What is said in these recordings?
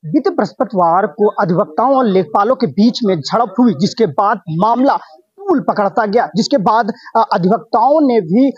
बीते बृहस्पतिवार को अधिवक्ताओं और लेखपालों के बीच में झड़प हुई, जिसके बाद मामला तूल पकड़ता गया। जिसके बाद अधिवक्ताओं ने भी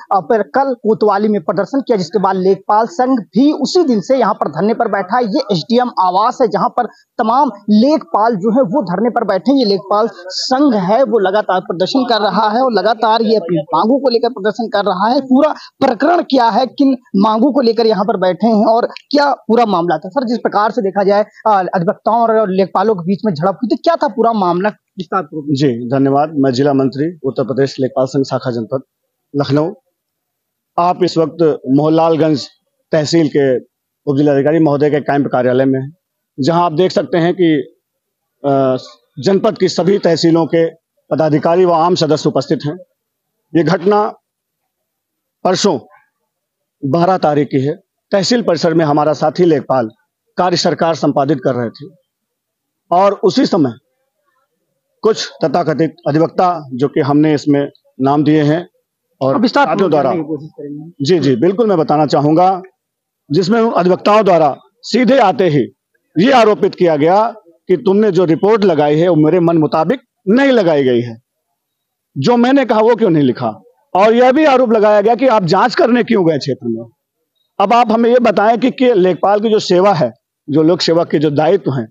कल कोतवाली में प्रदर्शन किया, जिसके बाद लेखपाल संघ भी उसी दिन से यहां पर धरने पर बैठा है। ये एसडीएम आवास है, जहां पर तमाम लेखपाल जो है वो धरने पर बैठे हैं। ये लेखपाल संघ है वो लगातार प्रदर्शन कर रहा है और लगातार ये अपनी मांगों को लेकर प्रदर्शन कर रहा है। पूरा प्रकरण क्या है, किन मांगों को लेकर यहाँ पर बैठे हैं और क्या पूरा मामला था। सर, जिस प्रकार से देखा जाए अधिवक्ताओं और लेखपालों के बीच में झड़प हुई, तो क्या था पूरा मामला? जी धन्यवाद। मैं जिला मंत्री उत्तर प्रदेश लेखपाल संघ शाखा जनपद लखनऊ। आप इस वक्त मोहनलालगंज तहसील के उप जिलाधिकारी महोदय के कैंप कार्यालय में हैं, जहां आप देख सकते हैं कि जनपद की सभी तहसीलों के पदाधिकारी व आम सदस्य उपस्थित हैं। ये घटना परसों 12 तारीख की है। तहसील परिसर में हमारा साथी लेखपाल कार्य सरकार संपादित कर रहे थे और उसी समय कुछ तथाकथित अधिवक्ता, जो कि हमने इसमें नाम दिए हैं और साथियों द्वारा, जी बिल्कुल मैं बताना चाहूंगा, जिसमें उन अधिवक्ताओं द्वारा सीधे आते ही ये आरोपित किया गया कि तुमने जो रिपोर्ट लगाई है वो मेरे मन मुताबिक नहीं लगाई गई है, जो मैंने कहा वो क्यों नहीं लिखा। और यह भी आरोप लगाया गया कि आप जांच करने क्यों गए क्षेत्र में। अब आप हमें ये बताएं कि लेखपाल की जो सेवा है, जो लोक सेवा के जो दायित्व हैं,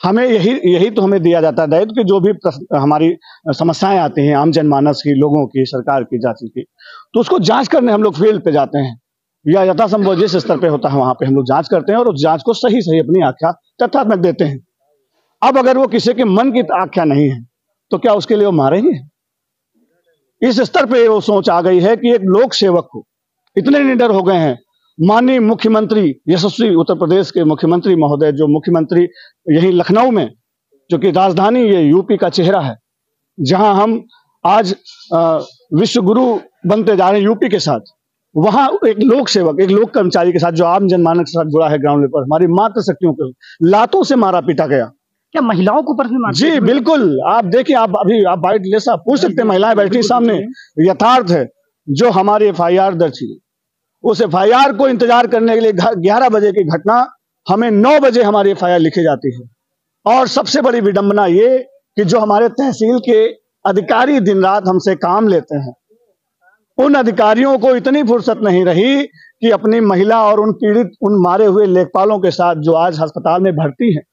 हमें यही तो हमें दिया जाता है दायित्व कि जो भी हमारी समस्याएं आती हैं आम जनमानस की, लोगों की, सरकार की, जांच की, तो उसको जांच करने हम लोग फील्ड पे जाते हैं या यथासंभव जिस स्तर पे होता है वहां पे हम लोग जांच करते हैं और उस जांच को सही अपनी आख्या तथ्यात्मक देते हैं। अब अगर वो किसी के मन की आख्या नहीं है तो क्या उसके लिए वो मारेंगे? इस स्तर पे वो सोच आ गई है कि एक लोक सेवक को इतने निडर हो गए हैं। माननीय मुख्यमंत्री, यशस्वी उत्तर प्रदेश के मुख्यमंत्री महोदय, जो मुख्यमंत्री यही लखनऊ में, जो कि राजधानी ये यूपी का चेहरा है, जहां हम आज विश्व गुरु बनते जा रहे हैं यूपी के साथ, वहां एक लोक सेवक, एक लोक कर्मचारी के साथ जो आम जनमानस के साथ जुड़ा है, ग्राउंड लेवल पर हमारी मातृ शक्तियों को लातों से मारा पीटा गया। क्या महिलाओं को पर? जी बिल्कुल। आप देखिए, आप अभी आप बाइट ले साहब पूछ सकते हैं, महिलाएं बैठी सामने। यथार्थ है, जो हमारी FIR दर्ज थी, उस FIR को इंतजार करने के लिए 11 बजे की घटना, हमें 9 बजे हमारी FIR लिखी जाती है। और सबसे बड़ी विडंबना ये कि जो हमारे तहसील के अधिकारी दिन रात हमसे काम लेते हैं, उन अधिकारियों को इतनी फुर्सत नहीं रही कि अपनी महिला और उन पीड़ित, उन मारे हुए लेखपालों के साथ जो आज अस्पताल में भर्ती हैं,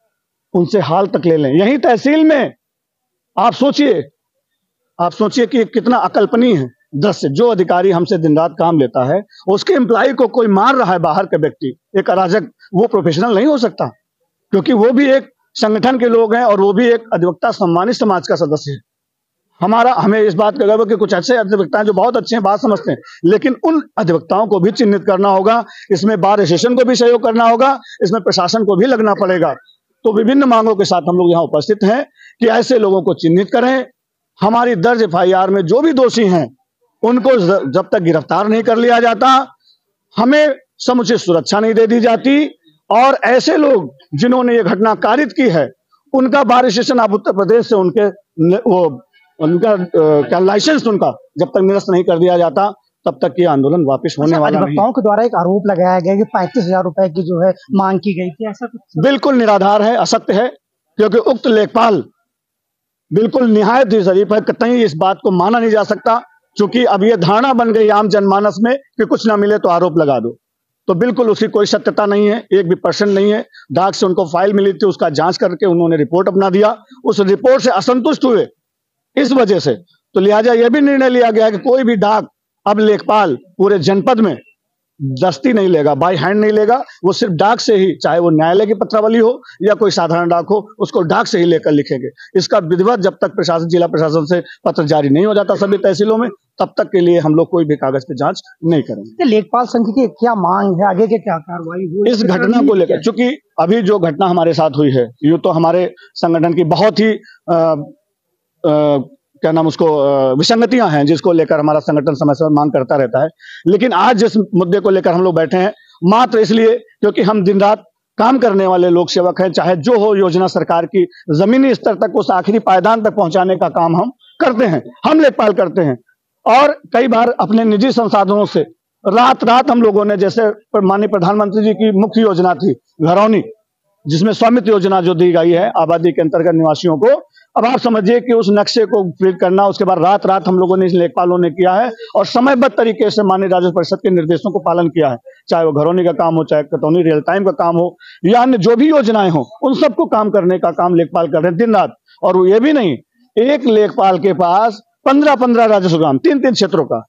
उनसे हाल तक ले लें। यही तहसील में आप सोचिए कि कितना अकल्पनीय है दृश्य। जो अधिकारी हमसे दिन रात काम लेता है, उसके एम्प्लॉय को कोई मार रहा है, बाहर का व्यक्ति, एक अराजक, वो प्रोफेशनल नहीं हो सकता, क्योंकि वो भी एक संगठन के लोग हैं और वो भी एक अधिवक्ता सम्मानित समाज का सदस्य है। हमें इस बात का गर्व है कि कुछ ऐसे अधिवक्ता हैं जो बहुत अच्छे हैं, बात समझते हैं, लेकिन उन अधिवक्ताओं को भी चिन्हित करना होगा। इसमें बार एसोसिएशन को भी सहयोग करना होगा, इसमें प्रशासन को भी लगना पड़ेगा। तो विभिन्न मांगों के साथ हम लोग यहाँ उपस्थित हैं कि ऐसे लोगों को चिन्हित करें। हमारी दर्ज FIR में जो भी दोषी हैं, उनको जब तक गिरफ्तार नहीं कर लिया जाता, हमें समुचित सुरक्षा नहीं दे दी जाती। और ऐसे लोग जिन्होंने ये घटना कारित की है, उनका बार एसोसिएशन आप उत्तर प्रदेश से उनका क्या लाइसेंस, उनका जब तक निरस्त नहीं कर दिया जाता, तब तक ये आंदोलन वापस होने वाला नहीं। अधिवक्ताओं के द्वारा एक आरोप लगाया गया कि 35,000 रुपए की जो है मांग की गई थी, ऐसा कुछ? बिल्कुल निराधार है, असत्य है, क्योंकि उक्त लेखपाल बिल्कुल निहायत ही शरीफ है। कतई इस बात को माना नहीं जा सकता, क्योंकि अब ये धारणा बन गई आम जनमानस में कि कुछ ना मिले तो आरोप लगा दो। तो बिल्कुल उसकी कोई सत्यता नहीं है, 1% नहीं है। डाक से उनको फाइल मिली थी, उसका जांच करके उन्होंने रिपोर्ट अपना दिया, उस रिपोर्ट से असंतुष्ट हुए इस वजह से, तो लिहाजा यह भी निर्णय लिया गया कि कोई भी डाक अब लेखपाल पूरे जनपद में दस्ती नहीं लेगा, बाय हैंड नहीं लेगा। वो सिर्फ डाक से ही, चाहे वो न्यायालय की पत्रावली हो या कोई साधारण डाक हो, उसको डाक से ही लेकर लिखेंगे। इसका विधिवत जब तक प्रशासन, जिला प्रशासन से पत्र जारी नहीं हो जाता सभी तहसीलों में, तब तक के लिए हम लोग कोई भी कागज पे जांच नहीं करेंगे। लेखपाल संघ की क्या मांग है, आगे के क्या कार्रवाई हुई इस घटना को लेकर? चूंकि अभी जो घटना हमारे साथ हुई है, ये तो हमारे संगठन की बहुत ही क्या नाम उसको विसंगतियां हैं, जिसको लेकर हमारा संगठन समय समय मांग करता रहता है। लेकिन आज जिस मुद्दे को लेकर हम लोग बैठे हैं, मात्र इसलिए क्योंकि हम दिन रात काम करने वाले लोक सेवक हैं, चाहे जो हो योजना सरकार की जमीनी स्तर तक, उस आखिरी पायदान तक पहुंचाने का काम हम करते हैं, हम लेखपाल करते हैं। और कई बार अपने निजी संसाधनों से रात रात हम लोगों ने, जैसे माननीय प्रधानमंत्री जी की मुख्य योजना थी घरौनी, जिसमें स्वामित्व योजना जो दी गई है आबादी के अंतर्गत निवासियों को, अब आप समझिए कि उस नक्शे को फिल करना, उसके बाद रात रात हम लोगों ने, लेखपालों ने किया है और समयबद्ध तरीके से माननीय राजस्व परिषद के निर्देशों को पालन किया है, चाहे वो घरौनी का काम हो, चाहे कटौनी रियल टाइम का काम हो, या अन्य जो भी योजनाएं हो, उन सबको काम करने का काम लेखपाल कर रहे हैं दिन रात। और वो ये भी नहीं, एक लेखपाल के पास 15-15 राजस्व ग्राम 3-3 क्षेत्रों का,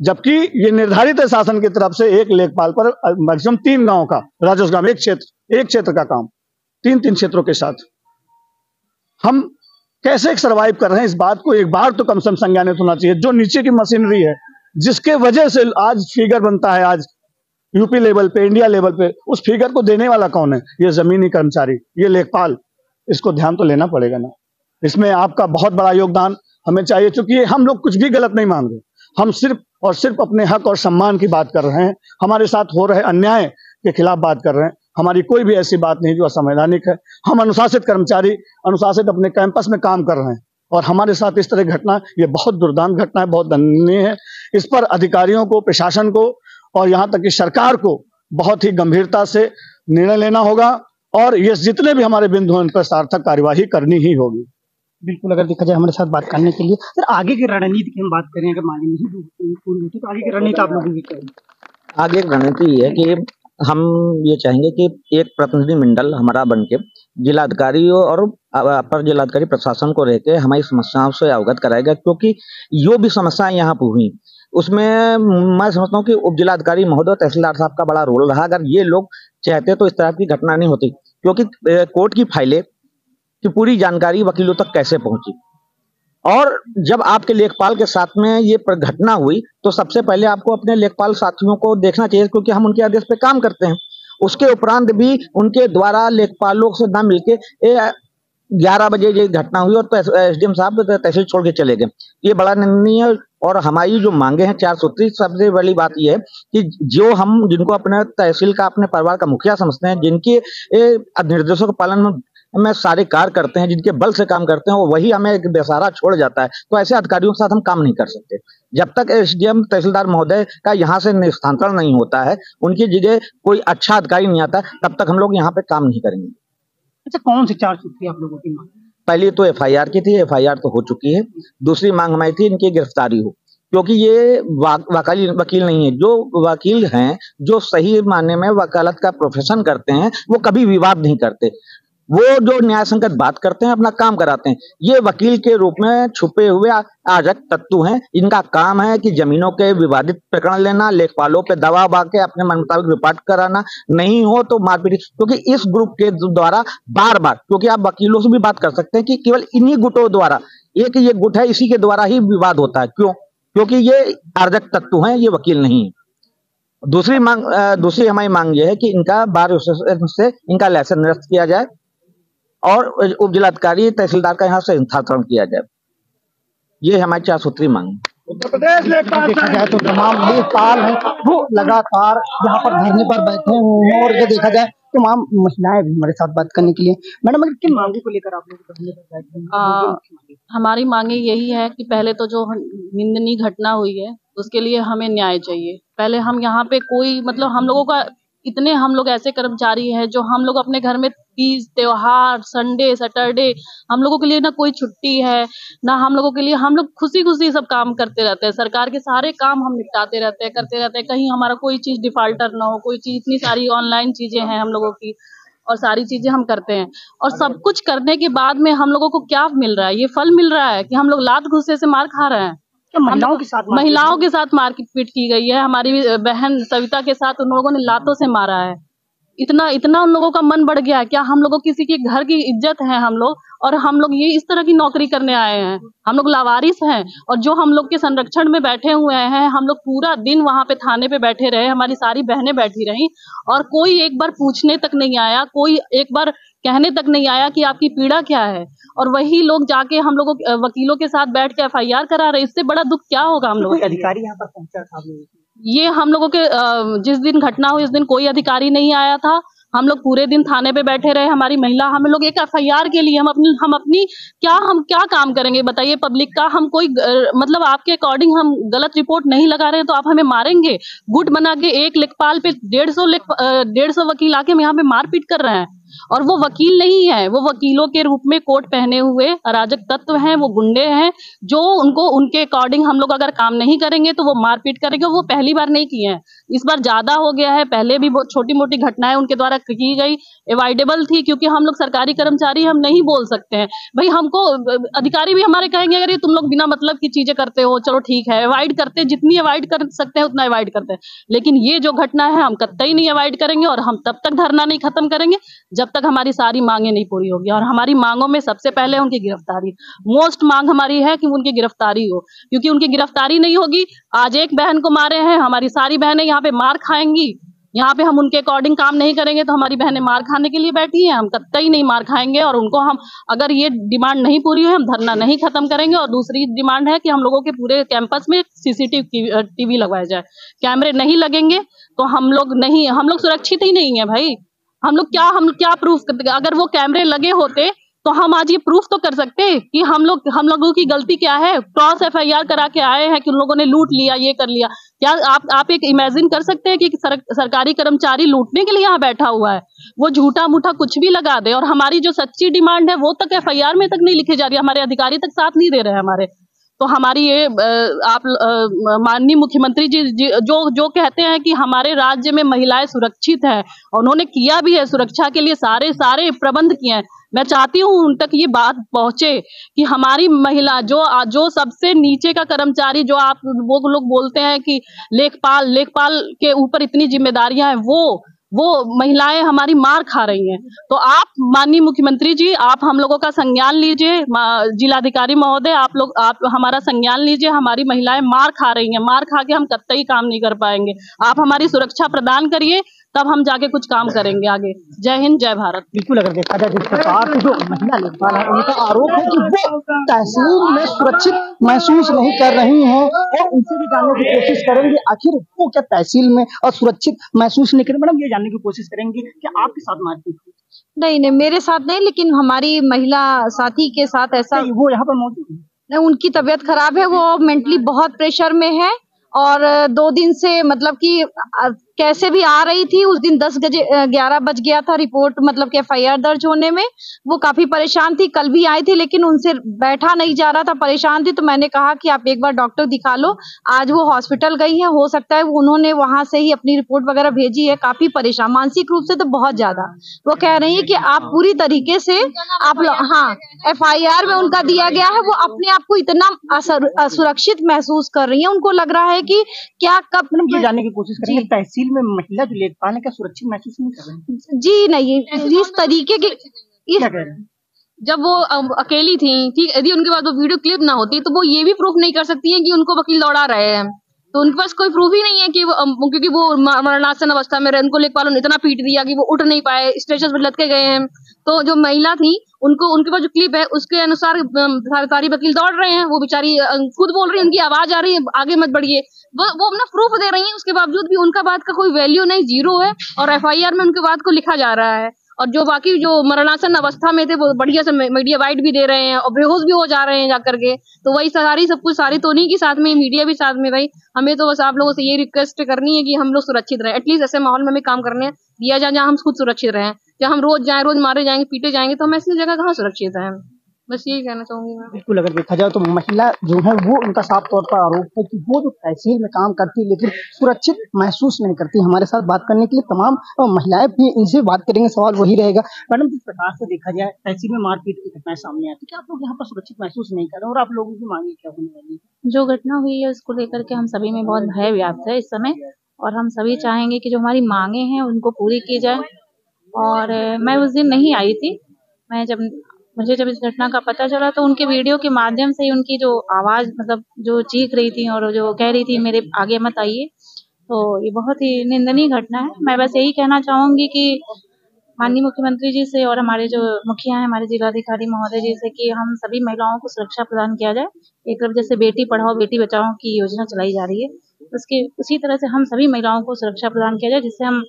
जबकि ये निर्धारित है शासन की तरफ से एक लेखपाल पर मैक्सिमम 3 गांव का राजस्व ग्राम, एक क्षेत्र का काम 3-3 क्षेत्रों के साथ। हम कैसे सर्वाइव कर रहे हैं, इस बात को एक बार तो कम से कम संज्ञानित होना चाहिए। जो नीचे की मशीनरी है, जिसके वजह से आज फिगर बनता है, आज यूपी लेवल पे, इंडिया लेवल पे, उस फिगर को देने वाला कौन है? ये जमीनी कर्मचारी, ये लेखपाल। इसको ध्यान तो लेना पड़ेगा ना। इसमें आपका बहुत बड़ा योगदान हमें चाहिए, क्योंकि हम लोग कुछ भी गलत नहीं मांग रहे, हम सिर्फ और सिर्फ अपने हक और सम्मान की बात कर रहे हैं, हमारे साथ हो रहे अन्याय के खिलाफ बात कर रहे हैं। हमारी कोई भी ऐसी बात नहीं जो असंवैधानिक है। हम अनुशासित कर्मचारी, अनुशासित अपने कैंपस में काम कर रहे हैं, और हमारे साथ इस तरह घटना, ये बहुत दुर्दांत घटना है, बहुत दंडनीय है। इस पर अधिकारियों को, प्रशासन को और यहाँ तक कि सरकार को बहुत ही गंभीरता से निर्णय लेना होगा, और ये जितने भी हमारे बिंदु हैं उन पर सार्थक कार्यवाही करनी ही होगी। बिल्कुल, अगर देखा जाए हमारे साथ बात करने के लिए सर, आगे की रणनीति की हम बात करें, अगर मांगे नहीं पूरी होती तो आगे की रणनीति आप लोगों की क्या है? आगे एक रणनीति ये है कि हम ये चाहेंगे कि एक प्रतिनिधि मंडल हमारा बन के जिलाधिकारी और अपर जिलाधिकारी प्रशासन को रहकर हमारी समस्याओं से अवगत कराएगा, क्योंकि जो भी समस्याएं यहाँ पर हुई उसमें मैं समझता हूँ कि उप जिलाधिकारी महोदय, तहसीलदार साहब का बड़ा रोल रहा। अगर ये लोग चाहते तो इस तरह की घटना नहीं होती, क्योंकि कोर्ट की फाइलें की पूरी जानकारी वकीलों तक कैसे पहुंची, और जब आपके लेखपाल के साथ में ये घटना हुई तो सबसे पहले आपको अपने लेखपाल साथियों को देखना चाहिए, क्योंकि हम उनके आदेश पे काम करते हैं। उसके उपरांत भी उनके द्वारा लेखपालों से ना मिलके 11 बजे ये घटना हुई और तो एसडीएम साहब तहसील छोड़ के चले गए। ये बड़ा निंदनीय है। और हमारी जो मांगे हैं 4 सूत्री, सबसे बड़ी बात यह है कि जो हम जिनको अपने तहसील का, अपने परिवार का मुखिया समझते हैं, जिनके निर्देशों के पालन में सारे कार्य करते हैं, जिनके बल से काम करते हैं, वो वही हमें एक बेसहारा छोड़ जाता है, तो ऐसे अधिकारियों के साथ हम काम नहीं कर सकते। जब तक एसडीएम तहसीलदार महोदय का यहाँ से निस्थानांतरण नहीं होता है, उनकी जगह कोई अच्छा अधिकारी नहीं आता, तब तक हम लोग यहाँ पे काम नहीं करेंगे। अच्छा, कौन सी 4 सूत्री आप लोगों की मांग? पहली तो एफआईआर की थी, एफआईआर तो हो चुकी है। दूसरी मांग हमारी थी इनकी गिरफ्तारी हो, क्योंकि ये वकील नहीं है। जो वकील हैं, जो सही मायने में वकालत का प्रोफेशन करते हैं, वो कभी विवाद नहीं करते, वो जो न्याय संगत बात करते हैं, अपना काम कराते हैं। ये वकील के रूप में छुपे हुए अराजक तत्व हैं। इनका काम है कि जमीनों के विवादित प्रकरण लेना, लेखपालों पे दबाव बा के अपने मन मुताबिक रिपोर्ट कराना, नहीं हो तो मारपीट। क्योंकि इस ग्रुप के द्वारा बार बार, क्योंकि आप वकीलों से भी बात कर सकते हैं कि केवल इन्हीं गुटों द्वारा, एक ये गुट है, इसी के द्वारा ही विवाद होता है। क्यों? क्योंकि ये अराजक तत्व हैं, ये वकील नहीं है। दूसरी हमारी मांग ये है कि इनका बार से इनका लाइसेंस निरस्त किया जाए और उप जिलाधिकारी तहसीलदार का यहाँ से स्थानांतरण किया जाए। ये हमारी 4 सूत्री मांग है। उत्तर प्रदेश लेखपाल देखा जाए तो तमाम लेखपाल हैं वो लगातार यहाँ पर धरने पर बैठे हुए हैं, और ये देखा जाए तमाम महिलाएं भी हमारे साथ बात करने के लिए। मैडम, अगर किन मांगों को लेकर आप लोग धरने पर बैठे हैं? हमारी मांगे यही है कि पहले तो जो निंदनीय घटना हुई है उसके लिए हमें न्याय चाहिए। पहले हम यहाँ पे कोई हम लोगों का इतने हम लोग ऐसे कर्मचारी हैं जो हम लोग अपने घर में तीज त्योहार, संडे सैटरडे, हम लोगों के लिए ना कोई छुट्टी है ना हम लोगों के लिए, हम लोग खुशी खुशी सब काम करते रहते हैं। सरकार के सारे काम हम निपटाते रहते हैं, करते रहते हैं। कहीं हमारा कोई चीज डिफाल्टर ना हो, कोई चीज, इतनी सारी ऑनलाइन चीजें हैं हम लोगों की, और सारी चीजें हम करते हैं। और सब कुछ करने के बाद में हम लोगों को क्या मिल रहा है? ये फल मिल रहा है कि हम लोग लात घुसे से मार खा रहे हैं। महिलाओं के साथ मारपीट की गई है। हमारी बहन सविता के साथ उन लोगों ने लातों से मारा है। इतना उन लोगों का मन बढ़ गया है। क्या हम लोगों किसी के घर की इज्जत है हम लोग? और हम लोग ये इस तरह की नौकरी करने आए हैं, हम लोग लावारिस हैं। और जो हम लोग के संरक्षण में बैठे हुए हैं, हम लोग पूरा दिन वहां पे थाने पे बैठे रहे, हमारी सारी बहनें बैठी रहीं, और कोई एक बार पूछने तक नहीं आया, कोई एक बार कहने तक नहीं आया कि आपकी पीड़ा क्या है। और वही लोग जाके हम लोगों वकीलों के साथ बैठ के एफआईआर करा रहे। इससे बड़ा दुख क्या होगा हम लोगों को? अधिकारी यहाँ पर पहुंचा था? ये हम लोगों के जिस दिन घटना हुई उस दिन कोई अधिकारी नहीं आया था। हम लोग पूरे दिन थाने पे बैठे रहे, हमारी महिला, हम लोग एक एफआईआर के लिए हम क्या काम करेंगे बताइए? पब्लिक का हम कोई आपके अकॉर्डिंग हम गलत रिपोर्ट नहीं लगा रहे हैं तो आप हमें मारेंगे? गुट बना के एक लेखपाल पे 150 वकील आके यहाँ पे मारपीट कर रहे हैं। और वो वकील नहीं है, वो वकीलों के रूप में कोट पहने हुए अराजक तत्व हैं, वो गुंडे हैं जो उनको उनके अकॉर्डिंग हम लोग अगर काम नहीं करेंगे तो वो मारपीट करेंगे। वो पहली बार नहीं किए हैं, इस बार ज्यादा हो गया है। पहले भी बहुत छोटी मोटी घटनाएं उनके द्वारा की गई, एवॉइडेबल थी, क्योंकि हम लोग सरकारी कर्मचारी हम नहीं बोल सकते हैं भाई। हमको अधिकारी भी हमारे कहेंगे अगर ये तुम लोग बिना मतलब की चीजें करते हो, चलो ठीक है, अवॉइड करते हैं, जितनी अवॉइड कर सकते हैं उतना अवॉइड करते हैं, लेकिन ये जो घटना है हम कतई नहीं अवॉइड करेंगे। और हम तब तक धरना नहीं खत्म करेंगे जब तक हमारी सारी मांगे नहीं पूरी होगी। और हमारी मांगों में सबसे पहले उनकी गिरफ्तारी, मोस्ट मांग हमारी है कि उनकी गिरफ्तारी हो, क्योंकि उनकी गिरफ्तारी नहीं होगी, आज एक बहन को मारे हैं, हमारी सारी बहनें यहाँ पे मार खाएंगी। यहाँ पे हम उनके अकॉर्डिंग काम नहीं करेंगे तो हमारी बहनें मार खाने के लिए बैठी हैं, हम कतई नहीं मार खाएंगे। और उनको हम अगर ये डिमांड नहीं पूरी हुई हम धरना नहीं खत्म करेंगे। और दूसरी डिमांड है कि हम लोगों के पूरे कैंपस में सीसीटीवी टीवी लगवाया जाए। कैमरे नहीं लगेंगे तो हम लोग सुरक्षित ही नहीं है भाई। हम क्या प्रूफ करते? अगर वो कैमरे लगे होते तो हम आज ये प्रूफ तो कर सकते कि हम लोगों की गलती क्या है। क्रॉस एफआईआर करा के आए हैं कि उन लोगों ने लूट लिया, ये कर लिया। क्या आप एक इमेजिन कर सकते हैं कि सरकारी कर्मचारी लूटने के लिए यहाँ बैठा हुआ है? वो झूठा मूठा कुछ भी लगा दे। और हमारी जो सच्ची डिमांड है वो तक एफआईआर में तक नहीं लिखी जा रही, हमारे अधिकारी तक साथ नहीं दे रहे हैं हमारे। तो हमारी ये आप माननीय मुख्यमंत्री जी जो कहते हैं कि हमारे राज्य में महिलाएं सुरक्षित हैं, और उन्होंने किया भी है, सुरक्षा के लिए सारे प्रबंध किए हैं। मैं चाहती हूँ उन तक ये बात पहुंचे कि हमारी महिला जो सबसे नीचे का कर्मचारी, जो आप वो लोग बोलते हैं कि लेखपाल के ऊपर इतनी जिम्मेदारियां हैं, वो महिलाएं हमारी मार खा रही हैं। तो आप माननीय मुख्यमंत्री जी, आप हम लोगों का संज्ञान लीजिए। जिलाधिकारी महोदय, आप हमारा संज्ञान लीजिए। हमारी महिलाएं मार खा रही हैं, मार खा के हम कतई काम नहीं कर पाएंगे। आप हमारी सुरक्षा प्रदान करिए, तब हम जाके कुछ काम करेंगे आगे। जय हिंद, जय भारत। बिल्कुल, अगर देखा जाए जिस प्रकार से जो महिला लेखपाल है उनका आरोप है कि वो तहसील में सुरक्षित महसूस नहीं कर रही हैं, और उनसे भी जानने की कोशिश करेंगे आखिर वो क्या तहसील में असुरक्षित महसूस नहीं करें। मैडम, ये जानने की कोशिश करेंगे कि आपके साथ मारपीट हुई? नहीं, मेरे साथ नहीं, लेकिन हमारी महिला साथी के साथ ऐसा। वो यहाँ पर मौजूद है? उनकी तबीयत खराब है, वो मेंटली बहुत प्रेशर में है, और 2 दिन से मतलब कि कैसे भी आ रही थी। उस दिन 11 बज गया था रिपोर्ट मतलब कि एफआईआर दर्ज होने में। वो काफी परेशान थी, कल भी आई थी, लेकिन उनसे बैठा नहीं जा रहा था, परेशान थी। तो मैंने कहा कि आप एक बार डॉक्टर दिखा लो। आज वो हॉस्पिटल गई है, हो सकता है उन्होंने वहां से ही अपनी रिपोर्ट वगैरह भेजी है। काफी परेशान, मानसिक रूप से तो बहुत ज्यादा। वो कह रही है कि आप पूरी तरीके से हाँ, एफआईआर में उनका दिया गया है, वो अपने आप को इतना असुरक्षित महसूस कर रही है। उनको लग रहा है कि क्या कब जानने की कोशिश करेंगे तहसील में महिला जो लेखपाल है क्या सुरक्षित महसूस नहीं कर रही? जी नहीं, इस तरीके के क्या कह रहे हैं? जब वो अकेली थी, ठीक, यदि उनके पास वो वीडियो क्लिप ना होती तो वो ये भी प्रूफ नहीं कर सकती हैं कि उनको वकील दौड़ा रहे हैं। तो उनके पास कोई प्रूफ ही नहीं है कि क्योंकि वो मरणासन अवस्था में रहे, उनको लेखपालों ने इतना पीट दिया कि वो उठ नहीं पाए, स्ट्रेचर पर लटके गए हैं। तो जो महिला थी उनके पास जो क्लिप है उसके अनुसार सरकारी वकील दौड़ रहे हैं। वो बेचारी खुद बोल रही है, उनकी आवाज आ रही है आगे मत बढ़िए। वो अपना प्रूफ दे रही है, उसके बावजूद भी उनका बात का कोई वैल्यू नहीं, जीरो है। और एफआईआर में उनके बात को लिखा जा रहा है। और जो बाकी जो मरणासन अवस्था में थे वो बढ़िया से मीडिया वाइट भी दे रहे हैं और बेहोश भी हो जा रहे हैं जाकर के। तो वही सब कुछ सारी तो नहीं की साथ में मीडिया भी साथ में। भाई हमें तो बस आप लोगों से ये रिक्वेस्ट करनी है कि हम लोग सुरक्षित रहें। एटलीस्ट ऐसे माहौल में हमें काम करने दिया जाए जहाँ हम खुद सुरक्षित रहें। जहाँ हम रोज मारे जाएंगे, पीटे जाएंगे, तो हम ऐसी जगह कहाँ सुरक्षित हैं। बस यही कहना चाहूंगी मैं। बिल्कुल, अगर देखा जाए तो महिला जो है वो उनका साफ तौर पर आरोप है कि वो जो तहसील में काम करती है लेकिन सुरक्षित महसूस नहीं करती। हमारे साथ बात करने के लिए तमाम महिलाएं भी इनसे बात करेंगे, सवाल वही रहेगा। मैडम, जिस प्रकार से देखा जाए तहसील में मारपीट की घटनाएं सामने आती है, क्या आप लोग यहाँ पर सुरक्षित महसूस नहीं कर रहे और आप लोगों की मांगे क्या होने वाली है? जो घटना हुई है उसको लेकर के हम सभी में बहुत भय व्याप्त है इस समय, और हम सभी चाहेंगे कि जो हमारी मांगे हैं उनको पूरी की जाए। और मैं उस दिन नहीं आई थी, मुझे जब इस घटना का पता चला तो उनके वीडियो के माध्यम से ही उनकी जो आवाज़ मतलब जो चीख रही थी और जो कह रही थी मेरे आगे मत आइए, तो ये बहुत ही निंदनीय घटना है। मैं बस यही कहना चाहूँगी कि माननीय मुख्यमंत्री जी से और हमारे जो मुखिया हैं, हमारे जिलाधिकारी महोदय जी से, कि हम सभी महिलाओं को सुरक्षा प्रदान किया जाए। एक तरफ जैसे बेटी पढ़ाओ बेटी बचाओ की योजना चलाई जा रही है, उसी तरह से हम सभी महिलाओं को सुरक्षा प्रदान किया जाए, जिससे हम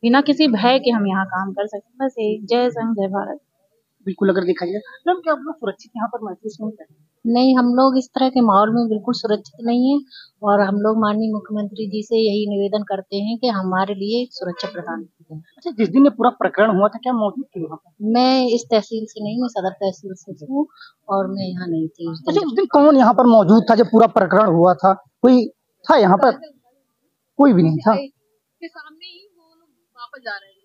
बिना किसी भय के हम यहाँ काम कर सकें। बस यही। जय संघ, जय भारत। बिल्कुल अगर देखा जाए मैम, क्या आप लोग सुरक्षित यहाँ पर महसूस नहीं करते? नहीं, हम लोग इस तरह के माहौल में बिल्कुल सुरक्षित नहीं है और हम लोग माननीय मुख्यमंत्री जी से यही निवेदन करते हैं कि हमारे लिए सुरक्षा प्रदान की जाए। अच्छा, जिस दिन ये पूरा प्रकरण हुआ था क्या मौजूद थी वहाँ पर? मैं इस तहसील से नहीं हूँ, सदर तहसील से हूँ और मैं यहाँ नहीं थी उस अच्छा, दिन। उस दिन कौन यहाँ पर मौजूद था जब पूरा प्रकरण हुआ था? कोई था यहाँ पर? कोई भी नहीं था। सामने ही वो लोग वापस जा रहे हैं।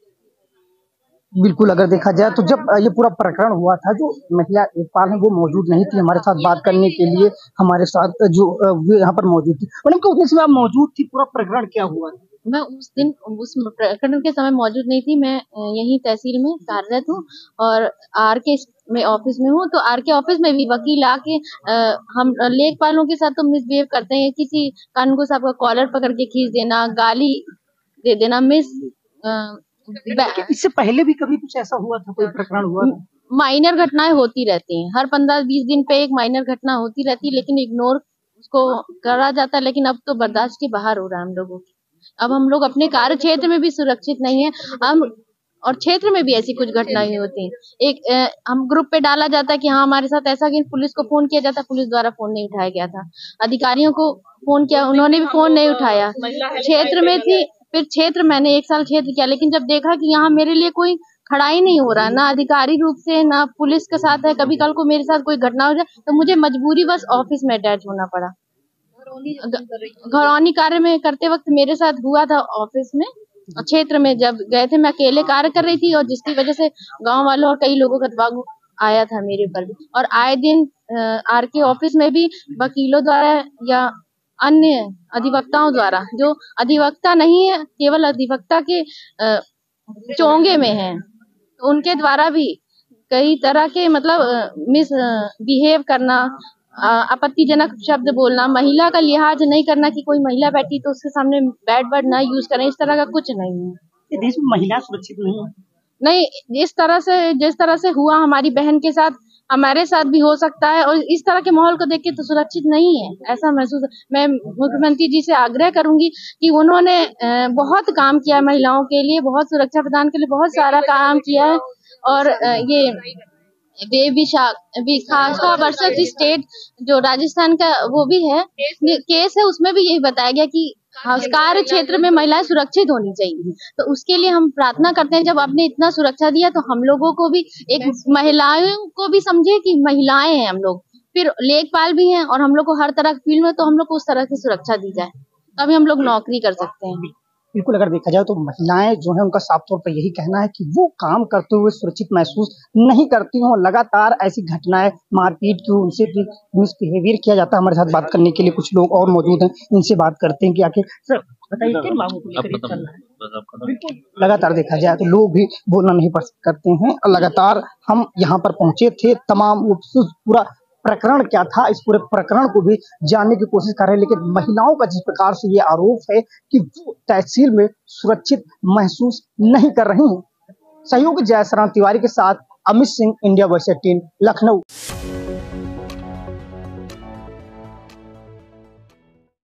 बिल्कुल अगर देखा जाए तो जब ये पूरा प्रकरण हुआ था, जो महिला लेखपाल है वो मौजूद नहीं थी हमारे साथ बात करने के लिए। हमारे साथ जो वो यहाँ पर मौजूद थी, मैडम क्या उस समय आप मौजूद थी? पूरा प्रकरण क्या हुआ था? मैं उस दिन उस प्रकरण के समय मौजूद नहीं थी। मैं यहीं तहसील में कार्यरत हूँ और आर के में ऑफिस में हूँ। तो आर के ऑफिस में भी वकील आके हम लेखपालों के साथ तो मिसबिहेव करते हैं। किसी कानून को साहब का कॉलर पकड़ के खींच देना, गाली दे देना, इससे पहले भी कभी कुछ ऐसा हुआ था? कोई प्रकरण हुआ था? माइनर घटनाएं होती रहती हैं। हर 15-20 दिन पे एक माइनर घटना होती रहती है, लेकिन इग्नोर उसको करा जाता है। लेकिन अब तो बर्दाश्त के बाहर हो रहा है हम लोगों की। अब हम लोग अपने कार्य क्षेत्र में भी सुरक्षित नहीं है। हम और क्षेत्र में भी ऐसी कुछ घटनाएं होती हैं। एक हम ग्रुप पे डाला जाता है कि हाँ हमारे साथ ऐसा, कि पुलिस को फोन किया जाता, पुलिस द्वारा फोन नहीं उठाया गया था। अधिकारियों को फोन किया, उन्होंने भी फोन नहीं उठाया। क्षेत्र में थी, फिर क्षेत्र मैंने 1 साल क्षेत्र किया, लेकिन जब देखा कि यहाँ मेरे लिए कोई खड़ा ही नहीं हो रहा, ना अधिकारी रूप से ना पुलिस के साथ है, कभी कल को मेरे साथ कोई घटना हो जाए तो मुझे मजबूरी बस ऑफिस में अटैच होना पड़ा। घरौनी कार्य में करते वक्त मेरे साथ हुआ था ऑफिस में। क्षेत्र में जब गए थे, मैं अकेले कार्य कर रही थी और जिसकी वजह से गांव वालों और कई लोगों का दबाव आया था मेरे ऊपर भी। और आए दिन आर के ऑफिस में भी वकीलों द्वारा या अन्य अधिवक्ताओं द्वारा, जो अधिवक्ता नहीं है, केवल अधिवक्ता के चोंगे में है, तो उनके द्वारा भी कई तरह के मतलब मिस बिहेव करना, आपत्तिजनक शब्द बोलना, महिला का लिहाज नहीं करना कि कोई महिला बैठी तो उसके सामने बैड वर्ड ना यूज करें, इस तरह का कुछ नहीं है। ये देश में महिला सुरक्षित नहीं है? नहीं, जिस तरह से हुआ हमारी बहन के साथ, हमारे साथ भी हो सकता है। और इस तरह के माहौल को देख के तो सुरक्षित नहीं है, ऐसा महसूस। मैं मुख्यमंत्री जी से आग्रह करूंगी कि उन्होंने बहुत काम किया है महिलाओं के लिए, बहुत सुरक्षा प्रदान के लिए बहुत सारा काम किया है। और ये विकासा वर्सेस स्टेट जो राजस्थान का वो भी है केस है, उसमें भी यही बताया गया कि कार्य क्षेत्र में महिलाएं सुरक्षित होनी चाहिए। तो उसके लिए हम प्रार्थना करते हैं, जब आपने इतना सुरक्षा दिया तो हम लोगों को भी, एक महिलाओं को भी समझे कि महिलाएं हैं हम लोग, फिर लेखपाल भी हैं और हम लोग को हर तरह की फील्ड में, तो हम लोग को उस तरह की सुरक्षा दी जाए तभी हम लोग नौकरी कर सकते हैं। बिल्कुल अगर देखा जाए तो महिलाएं जो है उनका साफ तौर पर यही कहना है कि वो काम करते हुए सुरक्षित महसूस नहीं करती हूँ। लगातार ऐसी घटनाएं, मारपीट की, उनसे भी मिसबिहेवियर किया जाता है। हमारे साथ बात करने के लिए कुछ लोग और मौजूद हैं, इनसे बात करते हैं कि आखिर सर बताइए किन मांगों को लेकर ये चल रहा है? बिल्कुल लगातार देखा जाए तो लोग भी बोलना नहीं पसंद करते हैं। लगातार हम यहाँ पर पहुंचे थे, तमाम पूरा प्रकरण क्या था, इस पूरे प्रकरण को भी जानने की कोशिश कर रहे हैं। लेकिन महिलाओं का जिस प्रकार से ये आरोप है कि वो तहसील में सुरक्षित महसूस नहीं कर रही हैं। सहयोगी जयसराम तिवारी के साथ अमित सिंह, इंडिया वर्सेस 18, लखनऊ।